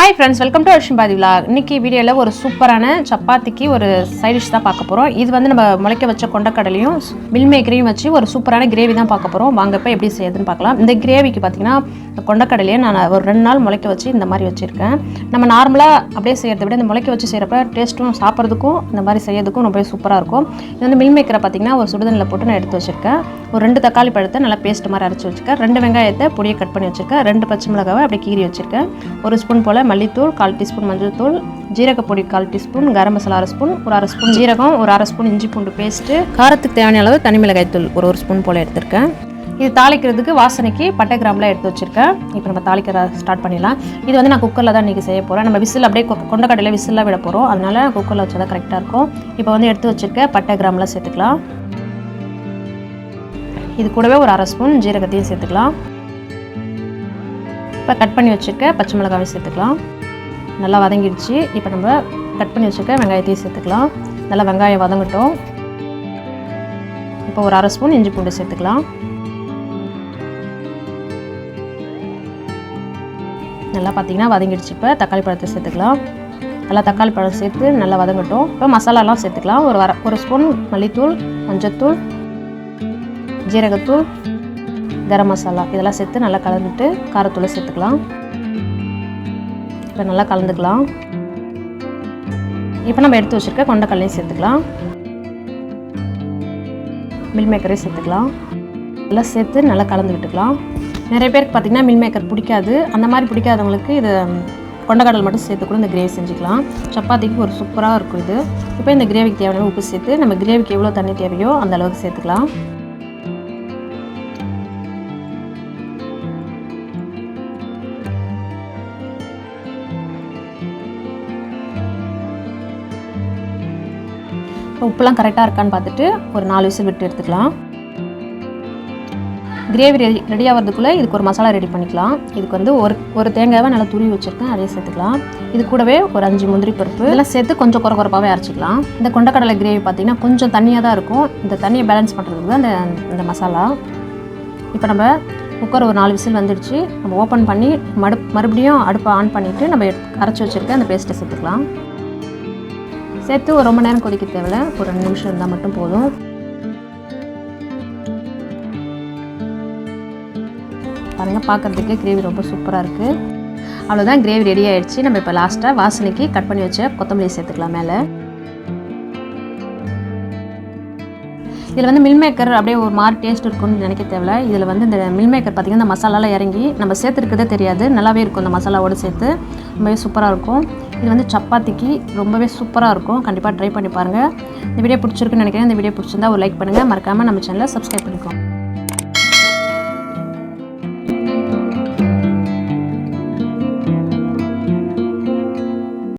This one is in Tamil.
Hi friends, welcome to Ashwinbharathivlog. இன்னைக்கு வீடியோல ஒரு சூப்பரான சப்பாத்திக்கு ஒரு சைட் டிஷ் தான் பார்க்க போறோம். இது வந்து நம்ம முளைக்க வச்ச கொண்டக்கடலையும் மில் மேக்கரையும் வச்சு ஒரு சூப்பரான கிரேவி தான் பார்க்க போறோம். வாங்க இப்ப எப்படி செய்யறதுன்னு பார்க்கலாம். இந்த கிரேவிக்கு பாத்தீங்கன்னா கொண்டக்கடலையை நான் ஒரு 2 நாள் முளைக்க வச்சு இந்த மாதிரி வச்சிருக்கேன். நம்ம நார்மலா அப்படியே செய்யறதை விட இந்த முளைக்க வச்சு செய்யறப்ப டேஸ்ட்டும் சாப்பிடுறதுக்கும் இந்த மாதிரி செய்யறதுக்கும் ரொம்ப சூப்பரா இருக்கும். இது வந்து மில் மேக்கரை பாத்தீங்கன்னா ஒரு சுடுதண்ணில போட்டு நான் எடுத்து வச்சிருக்கேன். ஒரு 2 தக்காளி பழத்தை நல்லா பேஸ்ட் மாதிரி அரைச்சு வச்சிருக்கேன். 2 வெங்காயத்தை பொடியை கட் பண்ணி வச்சிருக்கேன். 2 பச்சை மிளகாவை அப்படியே கீறி வச்சிருக்கேன். 1 ஸ்பூன் போல மல்லித்தூள், 1/4 டீஸ்பூன் மஞ்சள் தூள், ஜீரக பொடி 1/4 டீஸ்பூன், கரம் மசாலா 1 ஸ்பூன், ஒரு 1/2 ஸ்பூன் ஜீரகம், ஒரு 1/2 ஸ்பூன் இஞ்சி பூண்டு பேஸ்ட், காரத்துக்கு தேவையான அளவு தனி மிளகாய் தூள் ஒரு ஸ்பூன் போல எடுத்திருக்கேன். இது தாளிக்கிறதுக்கு வாசனைக்கு பட்டை கிராம்பெலாம் எடுத்து வச்சிருக்கேன். இப்போ நம்ம தாளிக்கிற ஸ்டார்ட் பண்ணிடலாம். இது வந்து நான் குக்கரில் தான் இன்றைக்கி செய்ய போகிறேன். நம்ம விசில் அப்படியே கொண்டக்கடலையில் விசிலாக விட போகிறோம். அதனால குக்கரில் வச்சா தான் கரெக்டாக இருக்கும். இப்போ வந்து எடுத்து வச்சிருக்க பட்டை கிராம்பெலாம் சேர்த்துக்கலாம். இது கூடவே ஒரு 1/2 ஸ்பூன் ஜீரகத்தையும் சேர்த்துக்கலாம். இப்போ கட் பண்ணி வச்சுருக்க பச்சை மிளகாவையும் சேர்த்துக்கலாம். நல்லா வதங்கிடுச்சு. இப்போ நம்ம கட் பண்ணி வச்சுருக்க வெங்காயத்தையும் சேர்த்துக்கலாம். நல்லா வெங்காயம் வதங்கட்டும். இப்போ ஒரு 1/2 ஸ்பூன் இஞ்சி பூண்டு சேர்த்துக்கலாம். நல்லா பார்த்தீங்கன்னா வதங்கிடுச்சு. இப்போ தக்காளி பழத்தை சேர்த்துக்கலாம். நல்லா தக்காளி பழம் சேர்த்து நல்லா வதங்கட்டும். இப்போ மசாலாலாம் சேர்த்துக்கலாம். ஒரு ஸ்பூன் மல்லித்தூள், மஞ்சத்தூள், ஜீரகத்தூள், கரம் மசாலா இதெல்லாம் சேர்த்து நல்லா கலந்துட்டு காரத்தூளை சேர்த்துக்கலாம். இப்போ நல்லா கலந்துக்கலாம். இப்போ நம்ம எடுத்து வச்சுருக்க கொண்டக்கடலையும் சேர்த்துக்கலாம். மில் மேக்கரையும் சேர்த்துக்கலாம். எல்லாம் சேர்த்து நல்லா கலந்து விட்டுக்கலாம். நிறைய பேருக்கு பார்த்திங்கன்னா மில் மேக்கர் பிடிக்காது. அந்த மாதிரி பிடிக்காதவங்களுக்கு இது கொண்டக்கடலை மட்டும் சேர்த்து கூட இந்த கிரேவி செஞ்சுக்கலாம். சப்பாத்திக்கு ஒரு சூப்பராக இருக்கும் இது. இப்போ இந்த கிரேவிக்கு தேவையான உப்பு சேர்த்து நம்ம கிரேவிக்கு எவ்வளோ தண்ணி தேவையோ அந்த அளவுக்கு சேர்த்துக்கலாம். உப்புலாம் கரெக்டாக இருக்கான்னு பார்த்துட்டு ஒரு 4 விசில் விட்டு எடுத்துக்கலாம். கிரேவி ரெடி ஆகிறதுக்குள்ளே இதுக்கு ஒரு மசாலா ரெடி பண்ணிக்கலாம். இதுக்கு வந்து ஒரு தேங்காவை நல்லா துருவி வச்சுருக்கேன், அதையே சேர்த்துக்கலாம். இது கூடவே ஒரு 5 முந்திரி பருப்பு இதெல்லாம் சேர்த்து கொஞ்சம் குறப்பாகவே அரைச்சிக்கலாம். இந்த கொண்டக்கடலை கிரேவி பார்த்திங்கன்னா கொஞ்சம் தண்ணியாக தான் இருக்கும். இந்த தண்ணியை பேலன்ஸ் பண்ணுறதுக்கு தான் இந்த மசாலா. இப்போ நம்ம குக்கர் ஒரு 4 விசில் வந்துடுச்சு. நம்ம ஓப்பன் பண்ணி மறுபடியும் அடுப்பை ஆன் பண்ணிவிட்டு நம்ம அரைச்சி வச்சுருக்க அந்த பேஸ்ட்டை சேர்த்துக்கலாம். சேர்த்து ஒரு ரொம்ப நேரம் கொதிக்க தேவையில்ல, ஒரு 2 நிமிஷம் இருந்தால் மட்டும் போதும். பாருங்கள், பார்க்குறதுக்கு கிரேவி ரொம்ப சூப்பராக இருக்குது. அவ்வளோதான், கிரேவி ரெடி ஆகிடுச்சு. நம்ம இப்போ லாஸ்ட்டாக வாசனைக்கு கட் பண்ணி வச்ச கொத்தமல்லி சேர்த்துக்கலாம் மேலே. இதில் வந்து மில் மேக்கர் அப்படியே ஒரு மாதிரி டேஸ்ட் இருக்கும்னு நினைக்க தேவையில்ல. இதில் வந்து இந்த மில் மேக்கர் பார்த்திங்கன்னா இந்த மசாலாலாம் இறங்கி நம்ம சேர்த்துருக்கதே தெரியாது, நல்லாவே இருக்கும். இந்த மசாலாவோடு சேர்த்து ரொம்பவே சூப்பராக இருக்கும். இது வந்து சப்பாத்திக்கு ரொம்பவே சூப்பராக இருக்கும். கண்டிப்பாக ட்ரை பண்ணி பாருங்கள். இந்த வீடியோ பிடிச்சிருக்குன்னு நினைக்கிறேன். இந்த வீடியோ பிடிச்சிருந்தா ஒரு லைக் பண்ணுங்கள். மறக்காமல் நம்ம சேனலை சப்ஸ்கிரைப் பண்ணிக்கோங்க.